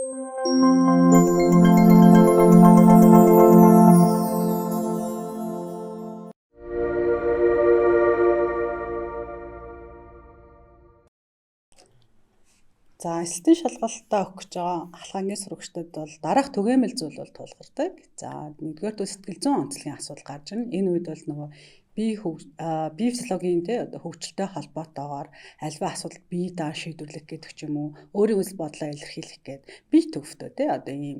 За эсэлтийн шалгалтаа өгөх гэж байгаа ахлагангийн сурагчдад бол дараах түгээмэл зүйл бол тулгардаг. За нэгдүгээр нь сэтгэл зүйн онцлогийн асуудал гарч ирнэ. Энэ үед бол нөгөө бие физиологийн одоо хөгжилтэй холбоотойгоор альва асуудал бие даан шийдвэрлэх гэдэг ч юм уу, өөрийн үзэл бодлоо илэрхийлэх гэдэг бие төвхтөө одоо ийм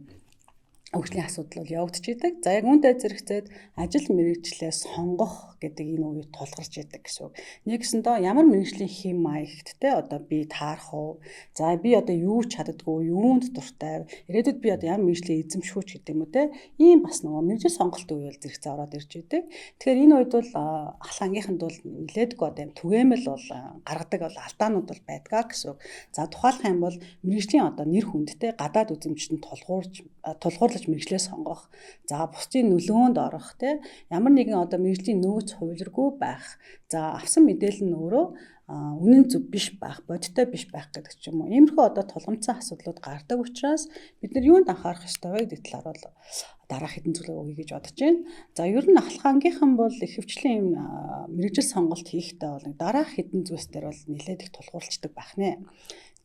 хөгжлийн асуудал бол явагдаж идэг. За яг үүнтэй зэрэгцээд ажил мэргэжлээ сонгох гэдэг энэ үеийг тулгарч идэг гэсэн үг. Нэгсэндээ ямар мэргэжлийн хэм маягт одоо би таарах уу? За би одоо юу чаддгүй, юунд дуртай, ирээдүйд би одоо ямар мэргэжлийн эзэмшүүч гэдэг юм уу те? Ийм бас нөгөө мэргэжил сонголт үе бол зэрэгцээ ороод ирж идэг. Тэгэхээр энэ үед бол ахлагангийнханд бол нэлээдгүй одоо юм түгээмэл бол гаргадаг бол алдаанууд бол байдгаа гэсэн үг. За тухайлах юм бол мэргэжлийн одоо нэр хүндтэй гадаад үзэмжтэнд тулгуурлаж мэргэжлээ сонгох. За бусдын нөлөөнд орох те ямар нэгэн одоо мэргэжлийн нөөц хувилэргүй байх. За авсан мэдээлэл нь өөрөө үнэн зөв биш байх, бодиттой биш байх гэдэг ч юм уу. Иймэрхүү одоо тулгамдсан асуудлууд гардаг учраас бид нар юунд анхаарах ёстой вэ гэдэг талаар бол дараах хэдэн зүйлээ өгье гэж бодож байна. За ер нь ахлагангийнхан бол ихэвчлэн мэргэжил сонголт хийхдээ бол дараах хэдэн зүйлс дээр бол нэлээд их тулгуурлацдаг байх нэ.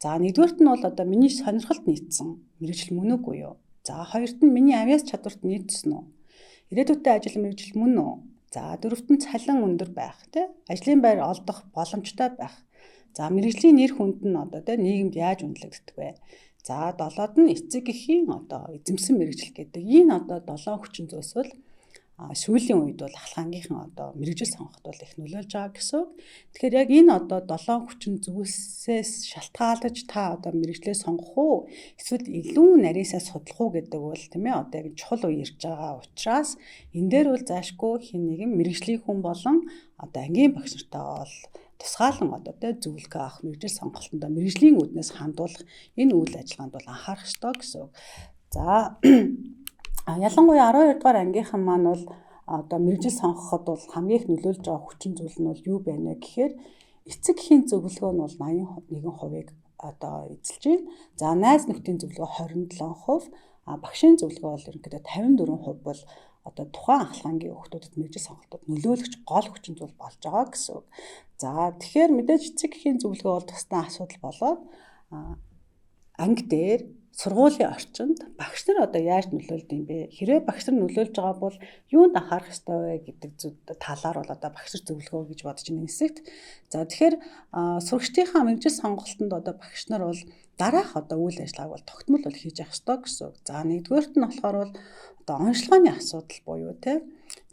За нэгдүгээрт нь бол одоо миний сонирхолд нийцсэн мэргэжил мөн үгүй юу? За хоёрт нь миний авьяас чадварт нийцсэн үү? Ирээдүйдээ ажил мэргэжил мөн үү? За дөрөвт нь цалин өндөр байх тий? Ажлын байр олдох боломжтой байх. За мэргэжлийн нэр хүнд нь одоо тий нийгэмд яаж үнэлэгддэг вэ? За долоод нь эцэг эхийн одоо эзэмсэн мэргэжил гэдэг. Энэ одоо 7 хүчин зүйлс бол сүүлийн үед бол ахлагангийнхан одоо мэргэжил сонгоход бол их нөлөөлж байгаа гэсэн. Тэгэхээр яг энэ одоо 7 хүчин зүйлсээс шалтгаалж та одоо мэргэжлээ сонгох уу? Эсвэл илүү нарийсаа судлах уу гэдэг бол тийм ээ одоо яг чухал үе ирж байгаа учраас энэ дээр бол заашгүй хин нэгэн мэргэжлийн хүн болон одоо ангийн багш нартайгаа бол тусгаалan одоо тэ зөвлөгөө авах мэргэжил сонголтонд мэргэжлийн үүднээс хандуулах энэ үйл ажиллагаанд бол анхаарах ёстой гэсэн. За ялангуяа 12 дугаар ангийнхан маань бол одоо мэргэжил сонгоход бол хамгийн их нөлөөлж байгаа хүчин зүйл нь бол юу байна гэхээр эцэг эхийн зөвлөгөө нь бол 81% одоо эзэлж байна. За найз нөхдийн зөвлөгөө 27%, багшийн зөвлөгөө бол ерөнхийдөө 54% бол одоо тухайн ахлагангийн хүүхдүүдэд мэргэжил сонголтод нөлөөлөгч гол хүчин зүйл болж байгаа гэсэн. За тэгэхээр мэдээж эцэг эхийн зөвлөгөө бол тусдаа асуудал болоод анги дээр сургуулийн орчинд багш нар одоо яаж нөлөөлдөг юм бэ? Хэрвээ багш нар нөлөөлж байгаа бол юунд анхаарах ёстой вэ гэдэг талаар бол одоо багш нар зөвлөгөө гэж бодож байна хэсэгт. За тэгэхээр сурагчдынхаа мэргэжил сонголтонд одоо багш нар бол дараах одоо үйл ажиллагааг бол тогтмол бол хийж явах ёстой гэсэн. За нэгдүгээрт нь болохоор бол одоо онцлогооны асуудал буюу те.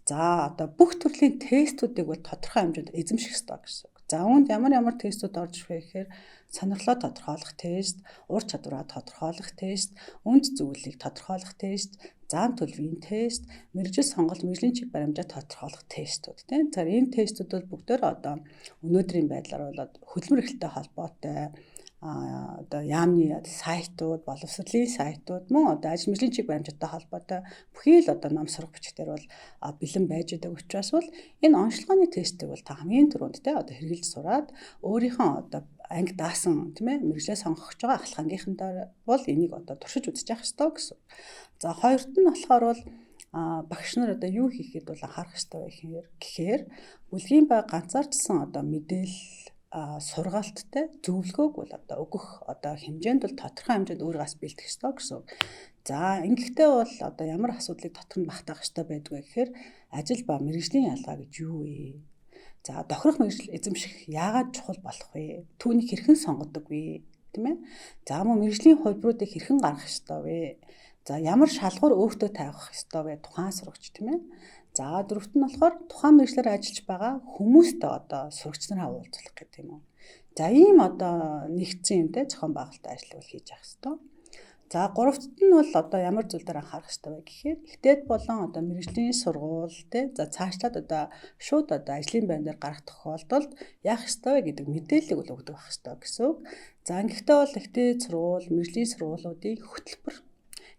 За одоо бүх төрлийн тестүүдийг бол тодорхой хэмжээнд эзэмших ёстой гэсэн. За үүнд ямар тестүүд орж ирэх вэ гэхээр сонирхлоо тодорхойлох тест, ур чадвараа тодорхойлох тест, үнд зүйлийг тодорхойлох тест, зам төлөвийн тест, мэргэжил сонголт, мэргэжлийн чиг баримжаа тодорхойлох тестүүд тийм. За энэ тестүүд бол бүгдээр одоо өнөөдрийн байдлаар бол хөдөлмөр эрхлэлтэй холбоотой одоо яамны сайтууд, боловсролын сайтууд мөн одоо ажил мэргэжлийн чиг баримжаатай холбоотой бүхий л одоо ном сурах бичгээр бол бэлэн байж байгаа учраас бол энэ онцлогооны тестийг бол та хамгийн түрүүнд те одоо хэрэгжилж сураад өөрийнхөө одоо анги даасан тийм ээ мэргэжлээ сонгох гэж байгаа ахлагангийнхандаа бол энийг одоо туршиж үзэж явах ёстой гэсэн. За хоёрт нь болохоор бол багш нар одоо юу хийхэд бол анхаарах ёстой вэ гэхээр бүлгийн бай ганцаардсан одоо мэдээлэл сургаалттай зөвлөгөөг бол одоо өгөх одоо хэмжээнд бол тодорхой хэмжээнд өөрийгөөс бэлтгэх ёстой гэсэн. За ингэхдээ бол одоо ямар асуудлыг дотор нь багтаах ёстой байдгүй гэхээр ажил ба мэргэжлийн ялгаа гэж юу вэ? За тохирох мэргэжил эзэмших яагаад чухал болох вэ? Түүнийг хэрхэн сонгодог вэ? Тийм ээ? За мөн мэргэжлийн хувьбаруудыг хэрхэн гаргах ёстой вэ? За ямар шалгуур өөртөө тавих ёстой вэ? Тухайн сурагч тийм ээ? За дөрөвт нь болохоор тухайн мэргэжлээр ажиллаж байгаа хүмүүстэй одоо сурагч нараа уулзах гэдэг юм уу. За ийм одоо нэгдсэн юмтай зохион байгуулалтын ажлыг хийж явах ёстой. За гуравт нь бол одоо ямар зүйл дээр анхаарах ёстой вэ гэхээр ихтэйд болон одоо мэргэжлийн сургууль тий за цаашлаад одоо шууд одоо ажлын байр дээр гарах тохиолдолд яах ёстой вэ гэдэг мэдээллийг бол өгдөг байх ёстой гэсэн үг. За ингэхдээ бол ихтэйд сургууль, мэргэжлийн сургуулиудын хөтөлбөр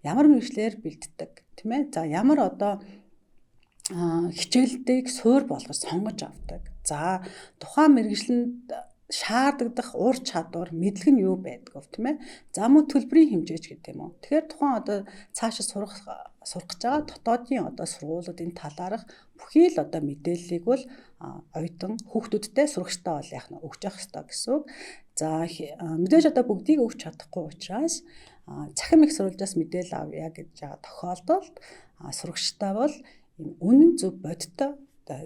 ямар мэргэжлэр бэлддэг тийм ээ. За ямар одоо хичээлдийг суур болгож сонгож авдаг. За тухайн мэргэжлэнд шаардагдах ур чадвар, мэдлэг нь юу байдг вэ, тийм ээ? За мөн төлбөрийн хэмжээч гэдэг юм уу. Тэгэхээр тухайн одоо цаашаа сурах гэж байгаа дотоодын одоо сургуулиудын талаарх бүхий л одоо мэдээллийг бол оюутан хүүхдүүдтэй сурагчтай бол яах нь өгч явах хэрэгтэй гэсэн үг. За мэдээж одоо бүгдийг өгч чадахгүй учраас цахим их сурвалжаас мэдээлэл авъя гэж байгаа тохиолдолд сурагчтай бол үнэн зөв бодиттой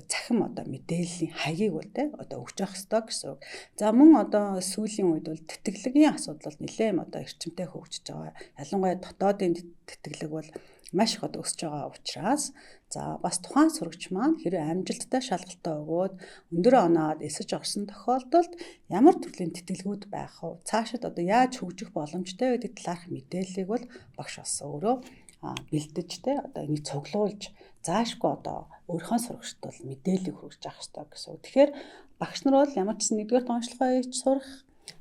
цахим одоо мэдээллийн хаягийг бол одоо өгч явах хэрэгтэй гэсэн үг. За мөн одоо сүүлийн үед бол тэтгэлгийн асуудал нэлээд одоо эрчимтэй хөгжиж байгаа. Ялангуяа дотоодын тэтгэлэг бол маш их одоо өсөж байгаа учраас за бас тухайн сурагч маань хэрэв амжилттай шалгалтаа өгөөд өндөр оноод эсэж орсон тохиолдолд ямар төрлийн тэтгэлгүүд байх вэ? Цаашид одоо яаж хөгжих боломжтой гэдэг талаарх мэдээллийг бол багш бас өөрөө бэлдэж одоо энийг цуглуулж заашгүй одоо өөрийнхөө сурагчд бол мэдээлэл хүргэж авах хэрэгтэй гэсэн. Тэгэхээр багш нар бол ямар ч нэгдүгээр онцлогоо хийж сурах,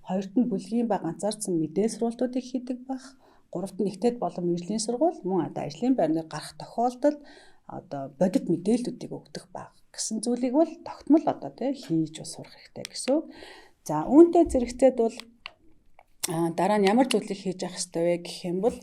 хоёрт нь бүлгийн ба ганцаардсан мэдээлэл сургалтуудыг хийдэг байх, гуравт нь ихтэйд болон мэргэжлийн сургууль мөн одоо ажлын байрнаар гарах тохиолдолд одоо бодит мэдээллүүдийг өгдөг байх гэсэн зүйлийг бол тогтмол одоо хийж сурах хэрэгтэй гэсэн. За үүнтэй зэрэгцээд бол дараа нь ямар зүйлийг хийж явах хэрэгтэй вэ гэх юм бол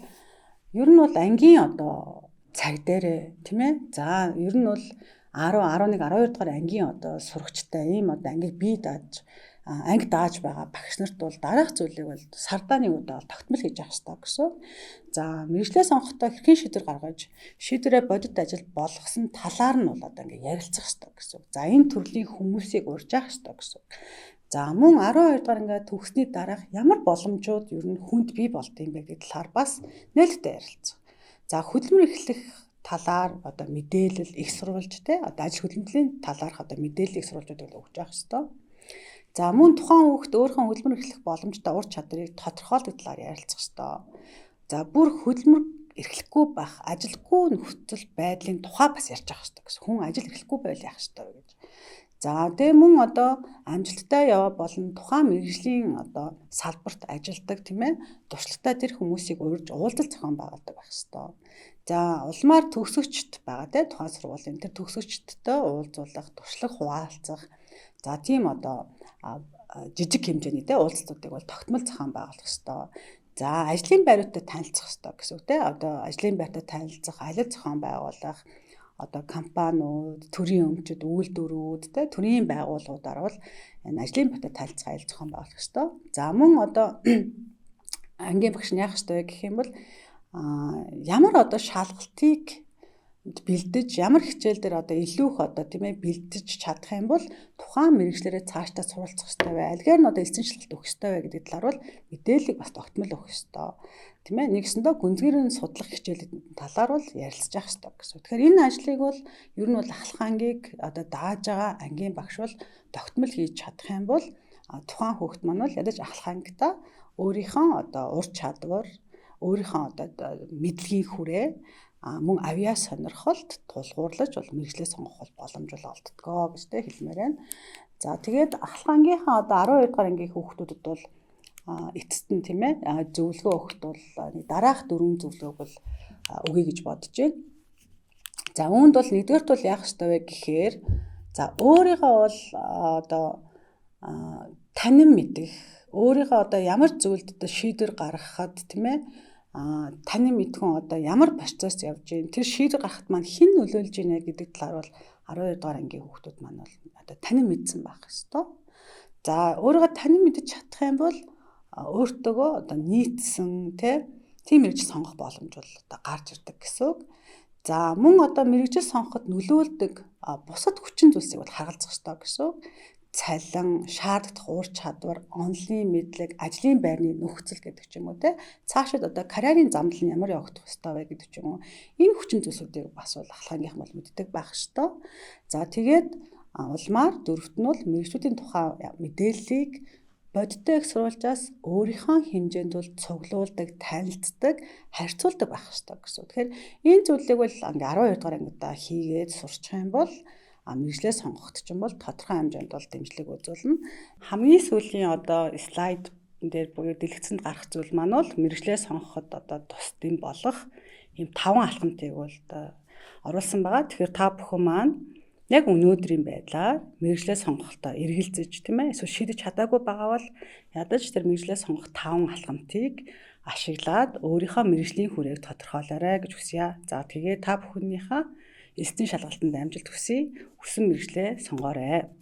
ер нь бол ангийн одоо цаг дээрээ тийм ээ. За ер нь бол 10, 11, 12 дугаар ангийн одоо сурагчтай ийм одоо ангиг бие дааж анги дааж байгаа багш нарт бол дараах зүйлийг бол сардаа нэг удаа тогтмол хийж авах хэрэгтэй гэсэн. За мэргэжлээ сонгохдоо хэрхэн шийдвэр гаргаж шийдвэрээ бодит ажил болгосон талаар нь бол одоо ингээ ярилцах хэрэгтэй гэсэн. За энэ төрлийн хүмүүсийг урьж авах хэрэгтэй гэсэн. За мөн 12 дугаар ингээ төгссний дараах ямар боломжууд ер нь хүнд бий болд юм бэ гэдэг талаар бас нээлттэй ярилцах. За хөдөлмөр эхлэх талаар одоо мэдээлэл их сурвалж одоо ажил хөдөлмөрийн талаарх одоо мэдээлэл их сурвалжуудыг өгч явах хэрэгтэй. За мөн тухайн хүүхэд өөрийнхөө хөдөлмөр эхлэх боломжтой ур чадрыг тодорхойлдог талаар ярилцах хэрэгтэй. За бүр хөдөлмөр эрхлэхгүй байх, ажилгүй нөхцөл байдлын тухай бас ярьж авах хэрэгтэй гэсэн. Хүн ажил эрхлэхгүй байл яах хэрэгтэй гэж. За тэгээ мөн одоо амжилттай яваа болон тухайн мэргэжлийн одоо салбарт ажилдаг тийм ээ туршлагатай тэр хүмүүсийг урьж уулзалт зохион байгуулдаг байх хэрэгтэй. За улмаар төгсөгчд байгаа тухайн сургуулийн тэр төгсөгчдтэй уулзуулах, туршлага хуваалцах. За тийм одоо жижиг хэмжээний уулзалтуудыг бол тогтмол зохион байгуулах хэрэгтэй. За ажлын байруудтай танилцах хэрэгтэй гэсэн үг одоо ажлын байртай танилцах, алиг зохион байгуулах одоо компаниуд, төрийн өмчөд, үйлдвэрүүд, төрийн байгууллагуудаар бол энэ ажлын байртай танилцах аялал зохион байгуулах хэрэгтэй. За мөн одоо ангийн багш нь яах ёстой гэх юм бол ямар одоо шалгалтыг бэлдэж, ямар хичээл дээр одоо илүү их одоо тийм ээ бэлдэж чадах юм бол тухайн мэргэжлэрээ цаашдаа суралцах хэрэгтэй бай. Алгаар нь одоо эзэн шалгалт өгөх хэрэгтэй бай гэдэг талаар бол мэдээллийг бас тогтмол өгөх хэрэгтэй. Тийм ээ нэгсэндээ гүнзгийрийн судлах хичээлийн талаар бол ярилцж явах хэрэгтэй гэсэн. Тэгэхээр энэ ажлыг бол ер нь бол ахлах ангийг одоо дааж байгаа ангийн багш бол тогтмол хийж чадах юм бол тухайн хүүхэд маань бол ядаж ахлах ангидаа өөрийнхөө одоо ур чадвар, өөрийнхөө одоо мэдлэгийн хүрээ мөн авьяа сонирхолд тулгуурлаж бол мэргэжлээ сонгох боломж олддгоо гэж хэлмээр байна. За тэгээд ахлах ангийнхаа одоо 12 дугаар ангийн хүүхдүүдэд бол эцэст нь тийм ээ зөвлөгөө өгөхд бол дараах 4 зөвлөгөөг бол өгье гэж бодож байна. За үүнд бол нэгдүгээрт бол яах ёстой вэ гэхээр за өөрийгөө бол одоо танин мэдэх, өөрийгөө одоо ямар зүйлд одоо шийдвэр гаргахад тийм ээ танин мэдхэн одоо ямар процесс явж байна, тэр шийдвэр гаргахад маань хэн нөлөөлж байна гэдэг талаар бол 12 дугаар ангийн хүүхдүүд маань бол одоо танин мэдсэн байх ёстой. За өөрийгөө танин мэдэж чадах юм бол өөртөөгөө одоо нийцсэн тийм мэргэжил сонгох боломж бол одоо гарч ирдэг гэсэн үг. За мөн одоо мэргэжил сонгоход нөлөөлдөг бусад хүчин зүйлсийг бол харгалзах ёстой гэсэн үг. Цалин, шаардлагатай ур чадвар, онлын мэдлэг, ажлын байрны нөхцөл гэдэг ч юм уу цаашид одоо карьерийн замдал нь ямар явагдах ёстой вэ гэдэг ч юм уу. Энэ хүчин зүйлсүүдийг бас бол ахлагийнх бол мэддэг байх ёстой. За тэгээд улмаар дөрөвт нь бол мэргэжлүүдийн тухай мэдээллийг бодиттой их сурвалжаас өөрийнхөө хэмжээнд бол цуглуулдаг, танилцдаг, харьцуулдаг байх ёстой гэсэн. Тэгэхээр энэ зүйлийг бол 12 дугаар ангидаа хийгээд сурчих юм бол мэргэжлээ сонгоход ч юм бол тодорхой хэмжээнд бол дэмжлэг үзүүлнэ. Хамгийн сүүлийн одоо слайд дээр буюу дэлгэцэнд гарах зүйл маань бол мэргэжлээ сонгоход одоо тусдын болох ийм 5 алхамтыг бол оруулсан байгаа. Тэгэхээр та бүхэн маань яг өнөөдрийн байдлаар мэргэжлээ сонголтоо эргэлзэж тийм ээ эсвэл шийдэж чадаагүй байгаа бол ядаж тэр мэргэжлээ сонгох 5 алхамтыг ашиглаад өөрийнхөө мэргэжлийн хүрээг тодорхойлоорой гэж хүсье. За тэгээ та бүхнийхээ эзэн шалгалтанд амжилт хүсье. Хүссэн мэргэжлээ сонгоорой.